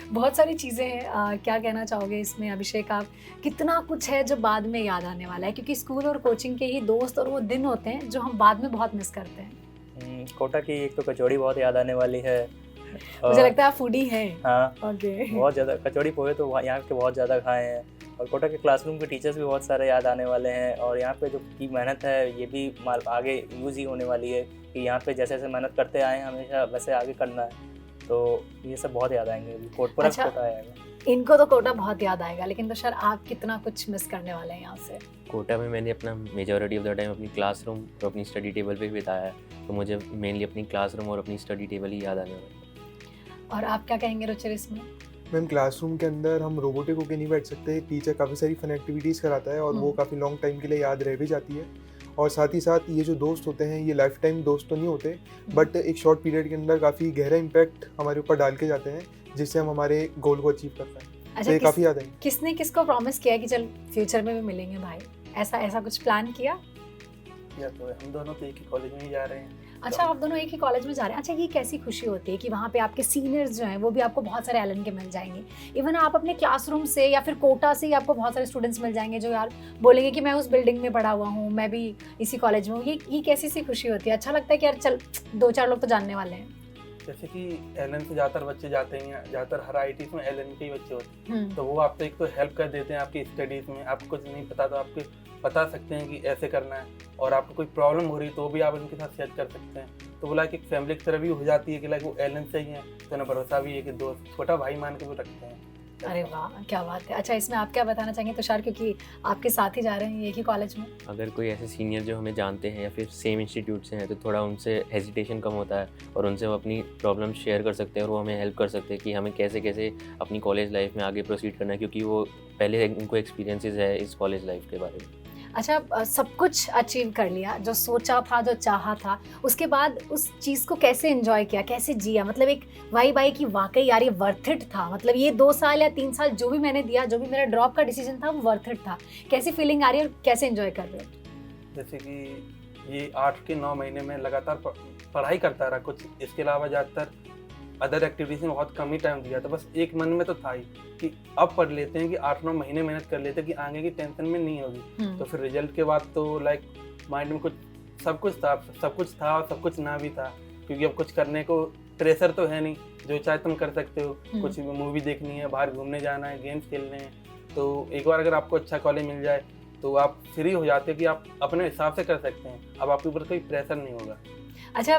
बहुत सारी चीज़ें हैं, क्या कहना चाहोगे इसमें अभिषेक आप? कितना कुछ है जो बाद में याद आने वाला है, क्योंकि स्कूल और कोचिंग के ही दोस्त और वो दिन होते हैं जो हम बाद में बहुत मिस करते हैं। कोटा की एक तो कचौड़ी बहुत याद आने वाली है। मुझे लगता है आप फूडी हैं। हाँ, ओके। बहुत ज़्यादा कचौड़ी पोहे तो यहाँ के बहुत ज़्यादा खाए हैं। और कोटा के क्लासरूम के टीचर्स भी बहुत सारे याद आने वाले हैं। और यहाँ पे जो की मेहनत है ये भी आगे यूज़ ही होने वाली है कि यहाँ पे जैसे जैसे मेहनत करते आए हैं हमेशा वैसे आगे करना है। तो ये सब बहुत याद आएंगे। पूरा अच्छा। कोटा आएगा। इनको तो कोटा बहुत याद आएगा, लेकिन तुषार आप कितना कुछ मिस करने वाले हैं यहाँ से? कोटा में मैंने अपना मेजॉरिटी ऑफ द टाइम अपनी क्लासरूम और अपनी स्टडी टेबल पे बिताया है, तो मुझे मेनली अपनी क्लासरूम और अपनी स्टडी टेबल ही याद आने वाली है। और आप क्या कहेंगे रुचिर इसमें? मैम क्लासरूम के अंदर हम रोबोटिक होके नहीं बैठ सकते, टीचर काफ़ी सारी फन एक्टिविटीज़ कराता है और वो काफ़ी लॉन्ग टाइम के लिए याद रह भी जाती है। और साथ ही साथ ये जो दोस्त होते हैं ये लाइफ टाइम दोस्त तो नहीं होते, बट एक शॉर्ट पीरियड के अंदर काफ़ी गहरा इम्पैक्ट हमारे ऊपर डाल के जाते हैं जिससे हम हमारे गोल को अचीव कर पाएँ। अच्छा, ये काफ़ी याद आएंगे। किसने किसको प्रॉमिस किया कि चल फ्यूचर में भी मिलेंगे भाई? ऐसा कुछ प्लान किया? या तो हम दोनों तो एक ही कॉलेज में ही जा रहे हैं। अच्छा, आप दोनों एक ही कॉलेज में जा रहे हैं। अच्छा, ये कैसी खुशी होती है कि वहाँ पे आपके सीनियर्स जो हैं वो भी आपको बहुत सारे एलन के मिल जाएंगे। इवन आप अपने क्लासरूम से या फिर कोटा से ही आपको बहुत सारे स्टूडेंट्स मिल जाएंगे जो यार बोलेंगे कि मैं उस बिल्डिंग में पढ़ा हुआ हूँ, मैं भी इसी कॉलेज में हूँ। ये कैसी सी खुशी होती है? अच्छा लगता है कि यार चल 2-4 लोग तो जानने वाले हैं। जैसे कि एलन से ज़्यादातर बच्चे जाते हैं, ज़्यादातर हर आई में एलन के ही बच्चे होते हैं, तो वो आपको एक तो हेल्प कर देते हैं आपकी स्टडीज़ में। आपको कुछ नहीं पता तो आपको बता सकते हैं कि ऐसे करना है, और आपको कोई प्रॉब्लम हो रही तो भी आप उनके साथ शेयर कर सकते हैं। तो वो लाइक एक फैमिली की तरह भी हो जाती है कि लाइक वो एलन से ही हैं, तो उन्हें भरोसा भी है कि दोस्त छोटा भाई मान के वो रखते हैं। अरे वाह, क्या बात है। अच्छा, इसमें आप क्या बताना चाहेंगे तुषार, क्योंकि आपके साथ ही जा रहे हैं एक ही कॉलेज में? अगर कोई ऐसे सीनियर जो हमें जानते हैं या फिर सेम इंस्टीट्यूट से हैं तो थोड़ा उनसे हेजिटेशन कम होता है और उनसे वो अपनी प्रॉब्लम शेयर कर सकते हैं और वो हमें हेल्प कर सकते हैं कि हमें कैसे कैसे अपनी कॉलेज लाइफ में आगे प्रोसीड करना है, क्योंकि वो पहले उनको एक्सपीरियंसेस है इस कॉलेज लाइफ के बारे में। अच्छा, सब कुछ अचीव कर लिया, जो सोचा था, जो चाहा था, उसके बाद उस चीज़ को कैसे एंजॉय किया, कैसे जिया? मतलब एक वाइब आई कि वाकई यार ये वर्थ इट था, मतलब ये 2 साल या 3 साल जो भी मैंने दिया, जो भी मेरा ड्रॉप का डिसीजन था वो वर्थ इट था। कैसी फीलिंग आ रही है और कैसे एंजॉय कर रहे हो? जैसे कि ये 8 के 9 महीने में लगातार पढ़ाई करता रहा, कुछ इसके अलावा ज़्यादातर अदर एक्टिविटीज़ में बहुत कम ही टाइम दिया था। बस एक मन में तो था ही कि अब पढ़ लेते हैं कि 8-9 महीने मेहनत कर लेते हैं कि आगे की टेंशन में नहीं होगी। तो फिर रिजल्ट के बाद तो लाइक माइंड में सब कुछ था और सब कुछ ना भी था, क्योंकि अब कुछ करने को प्रेशर तो है नहीं, जो चाहे तुम कर सकते हो। कुछ मूवी देखनी है, बाहर घूमने जाना है, गेम्स खेलने हैं, तो एक बार अगर आपको अच्छा कॉलेज मिल जाए तो आप फ्री हो जाते हो कि आप अपने हिसाब से कर सकते हैं। अब आपके ऊपर कोई प्रेशर नहीं होगा। अच्छा,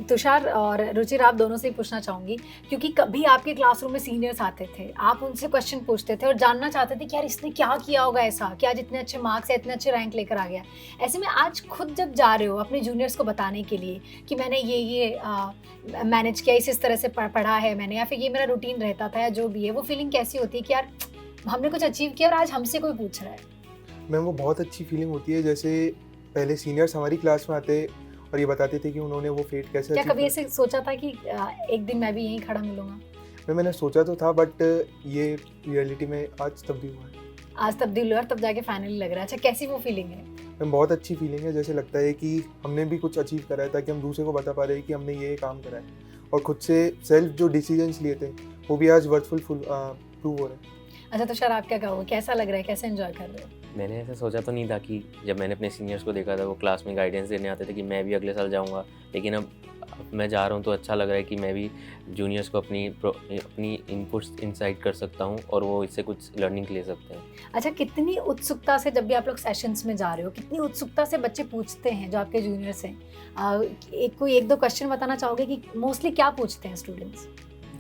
तुषार और रुचिर, आप दोनों से ही पूछना चाहूँगी, क्योंकि कभी आपके क्लासरूम में सीनियर्स आते थे, आप उनसे क्वेश्चन पूछते थे और जानना चाहते थे कि यार इसने क्या किया होगा ऐसा, कि आज इतने अच्छे मार्क्स है, इतने अच्छे रैंक लेकर आ गया। ऐसे में आज खुद जब जा रहे हो अपने जूनियर्स को बताने के लिए कि मैंने ये मैनेज किया, इस तरह से पढ़ा है मैंने, या फिर ये मेरा रूटीन रहता था, या जो भी है, वो फीलिंग कैसी होती है कि यार हमने कुछ अचीव किया और आज हमसे कोई पूछ रहा है? मैम वो बहुत अच्छी फीलिंग होती है। जैसे पहले सीनियर्स हमारी क्लास में आते और ये बताते थे कि उन्होंने वो फेट कैसे क्या achieve कभी ऐसे सोचा था कि एक दिन मैं भी यहीं खड़ा मिलूंगा? मैंने सोचा तो था, बट ये रियलिटी में आज तब्दील हुआ है। आज तब्दील हुआ और तब जाके फाइनली लग रहा है। अच्छा, कैसी वो फीलिंग है? मैम बहुत अच्छी फीलिंग है। जैसे लगता है कि हमने भी कुछ अचीव करा है, ताकि हम दूसरे को बता पा रहे हैं कि हमने ये काम करा है, और खुद से सेल्फ जो डिसीजंस लिए थे वो भी आज वर्थफुल प्रूव हो रहे हैं। अच्छा तुषार, आप क्या कहोगे, कैसा लग रहा है, कैसे एंजॉय कर रहे हो? मैंने ऐसा सोचा तो नहीं था कि जब मैंने अपने सीनियर्स को देखा था वो क्लास में गाइडेंस देने आते थे कि मैं भी अगले साल जाऊंगा, लेकिन अब मैं जा रहा हूं तो अच्छा लग रहा है कि मैं भी जूनियर्स को अपनी इनपुट्स इनसाइट कर सकता हूं और वो इससे कुछ लर्निंग ले सकते हैं। अच्छा, कितनी उत्सुकता से जब भी आप लोग सेशंस में जा रहे हो, कितनी उत्सुकता से बच्चे पूछते हैं जो आपके जूनियर्स हैं? कोई 1-2 क्वेश्चन बताना चाहोगे कि मोस्टली क्या पूछते हैं स्टूडेंट्स?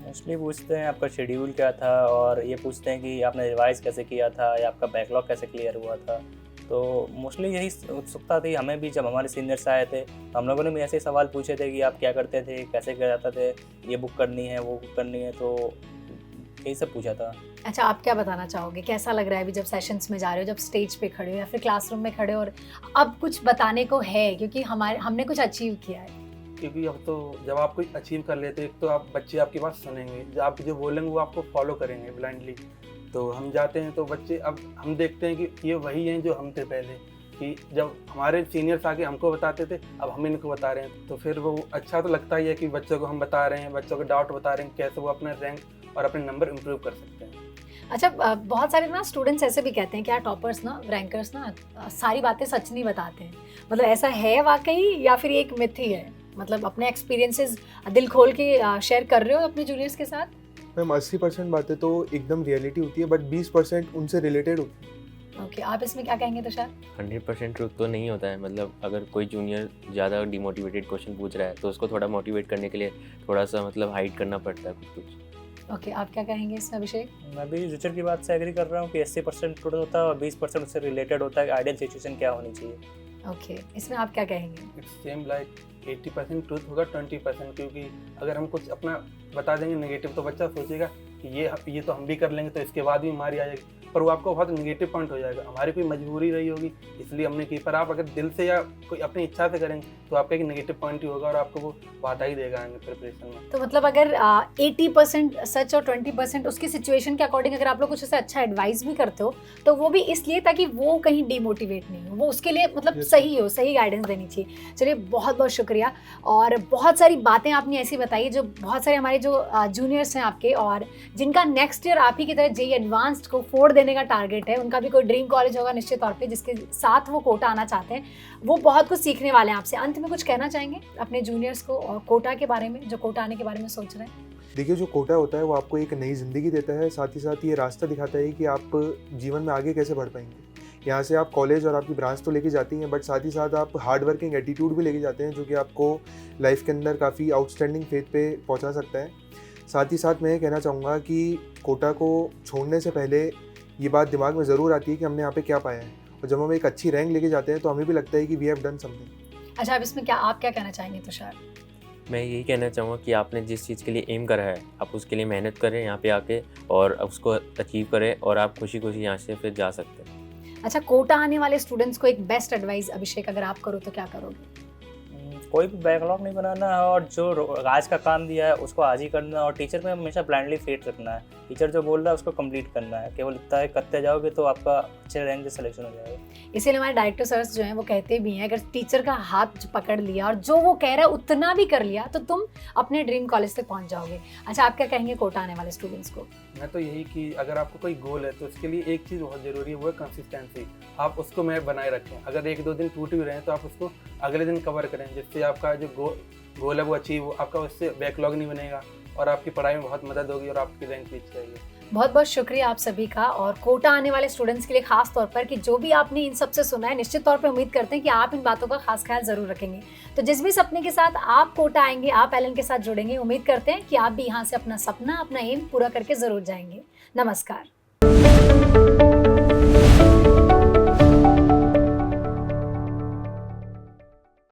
मोस्टली पूछते हैं आपका शेड्यूल क्या था, और ये पूछते हैं कि आपने रिवाइज कैसे किया था या आपका बैकलॉग कैसे क्लियर हुआ था। तो मोस्टली यही उत्सुकता थी हमें भी। जब हमारे सीनियर्स आए थे हम लोगों ने भी ऐसे सवाल पूछे थे कि आप क्या करते थे, कैसे क्या जाते थे, ये बुक करनी है, वो बुक करनी है, तो यही सब पूछा था। अच्छा, आप क्या बताना चाहोगे, कैसा लग रहा है अभी जब सेशंस में जा रहे हो, जब स्टेज पे खड़े हो या फिर क्लासरूम में खड़े हो और अब कुछ बताने को है, क्योंकि हमने कुछ अचीव किया है? क्योंकि अब तो जब आप कोई अचीव कर लेते हैं तो आप बच्चे आपकी बात सुनेंगे, जब आप जो बोलेंगे वो आपको फॉलो करेंगे ब्लाइंडली। तो हम जाते हैं तो बच्चे, अब हम देखते हैं कि ये वही हैं जो हम थे पहले, कि जब हमारे सीनियर्स आके हमको बताते थे अब हम इनको बता रहे हैं, तो फिर वो अच्छा तो लगता ही है कि बच्चों को हम बता रहे हैं, बच्चों को डाउट बता रहे हैं कैसे वो अपना रैंक और अपने नंबर इम्प्रूव कर सकते हैं। अच्छा, बहुत सारे ना स्टूडेंट्स ऐसे भी कहते हैं कि यार टॉपर्स ना, रैंकर्स ना सारी बातें सच नहीं बताते हैं। मतलब ऐसा है वाकई या फिर ये एक मिथ ही है? मतलब अपने एक्सपीरियंसेस दिल खोल के शेयर कर रहे हो अपने जूनियर्स के साथ? मैम 80% बातें तो एकदम रियलिटी होती है, बट 20% उनसे रिलेटेड होती है। ओके, आप इसमें क्या कहेंगे तुषार? 100% ट्रूथ तो नहीं होता है। मतलब अगर कोई जूनियर ज़्यादा डिमोटिवेटेड क्वेश्चन पूछ रहा है तो उसको थोड़ा मोटिवेट करने के लिए थोड़ा सा मतलब हाइड करना पड़ता है कुछ। ओके, आप क्या कहेंगे इसमें अभिषेक? मैं भी रिचर की बात से एग्री कर रहा हूँ कि 80% ट्रूथ होता है और 20% उससे रिलेटेड होता है कि आइडियल सिचुएशन क्या होनी चाहिए। ओके, इसमें आप क्या कहेंगे? इट्स सेम लाइक 80% ट्रूथ होगा 20%, क्योंकि अगर हम कुछ अपना बता देंगे नेगेटिव तो बच्चा सोचेगा कि ये तो हम भी कर लेंगे, तो इसके बाद भी हमारी आ जाएगी, पर वो आपको बहुत नेगेटिव पॉइंट हो जाएगा। हमारी कोई मजबूरी रही होगी इसलिए हमने की, पर आप अगर दिल से या कोई अपनी इच्छा से करेंगे तो आपका एक नेगेटिव पॉइंट ही होगा और आपको वो बाधा ही देगा आगे प्रिपरेशन में। तो मतलब अगर 80% सच और 20% उसकी सिचुएशन के अकॉर्डिंग अगर आप लोग कुछ ऐसा अच्छा एडवाइस भी करते हो तो वो भी इसलिए ताकि वो कहीं डिमोटिवेट नहीं हो, वो उसके लिए मतलब सही हो, सही गाइडेंस देनी चाहिए। चलिए, बहुत बहुत शुक्रिया। और बहुत सारी बातें आपने ऐसी बताई जो बहुत सारे हमारे जो जूनियर्स हैं आपके और जिनका नेक्स्ट ईयर आप ही की तरह जेईई एडवांस्ड को 4 देने का टारगेट है, उनका भी कोई ड्रीम कॉलेज होगा निश्चित तौर पे जिसके साथ वो कोटा आना चाहते हैं, वो बहुत कुछ सीखने वाले हैं आपसे। अंत में कुछ कहना चाहेंगे अपने जूनियर्स को और कोटा के बारे में, जो कोटा आने के बारे में सोच रहे हैं? देखिए, जो कोटा होता है वो आपको एक नई ज़िंदगी देता है, साथ ही साथ ये रास्ता दिखाता है कि आप जीवन में आगे कैसे बढ़ पाएंगे। यहाँ से आप कॉलेज और आपकी ब्रांच तो लेके जाती हैं, बट साथ ही साथ आप हार्ड वर्किंग एटीट्यूड भी लेके जाते हैं, जो कि आपको लाइफ के अंदर काफ़ी आउटस्टैंडिंग फेथ पे पहुँचा सकता है। साथ ही साथ मैं ये कहना चाहूँगा कि कोटा को छोड़ने से पहले ये बात दिमाग में ज़रूर आती है कि हमने यहाँ पे क्या पाया है, और जब हम एक अच्छी रैंक लेके जाते हैं तो हमें भी लगता है कि वी हैव डन समथिंग। अच्छा, अब इसमें आप क्या कहना चाहेंगे तुषार? मैं यही कहना चाहूँगा कि आपने जिस चीज़ के लिए एम करा है आप उसके लिए मेहनत करें यहाँ पे आके और उसको अचीव करें और आप खुशी खुशी यहाँ से फिर जा सकते हैं। अच्छा, कोटा आने वाले स्टूडेंट्स को एक बेस्ट एडवाइस अभिषेक अगर आप करो तो क्या करोगे? कोई भी बैकलॉग नहीं बनाना है और जो आज का काम दिया है उसको आज ही करना है और टीचर पे हमेशा ब्लाइंडली फेथ रखना है। टीचर जो बोल रहा है उसको कंप्लीट करना है, केवल इतना ही करते जाओगे तो आपका अच्छे रैंक से सिलेक्शन हो जाएगा। इसीलिए हमारे डायरेक्टर सर्स जो हैं वो कहते भी हैं, अगर टीचर का हाथ पकड़ लिया और जो वो कह रहा है उतना भी कर लिया तो तुम अपने ड्रीम कॉलेज तक पहुंच जाओगे। अच्छा, आप क्या कहेंगे कोटा आने वाले स्टूडेंट्स को? मैं तो यही कि अगर आपको कोई गोल है तो उसके लिए एक चीज़ बहुत ज़रूरी है, वो है कंसिस्टेंसी। आप उसको मैं बनाए रखें। अगर 1-2 दिन टूट भी रहे हैं तो आप उसको अगले दिन कवर करें, जिससे आपका जो गोल है वो अचीव हो, आपका उससे बैकलॉग नहीं बनेगा और आपकी पढ़ाई में बहुत मदद होगी और आपकी रैंक भी अच्छी आएगी। बहुत बहुत शुक्रिया आप सभी का, और कोटा आने वाले स्टूडेंट्स के लिए खास तौर पर कि जो भी आपने इन सब से सुना है, निश्चित तौर पे उम्मीद करते हैं कि आप इन बातों का खास ख्याल जरूर रखेंगे। तो जिस भी सपने के साथ आप कोटा आएंगे, आप एलन के साथ जुड़ेंगे, उम्मीद करते हैं कि आप भी यहाँ से अपना सपना, अपना एम पूरा करके जरूर जाएंगे। नमस्कार।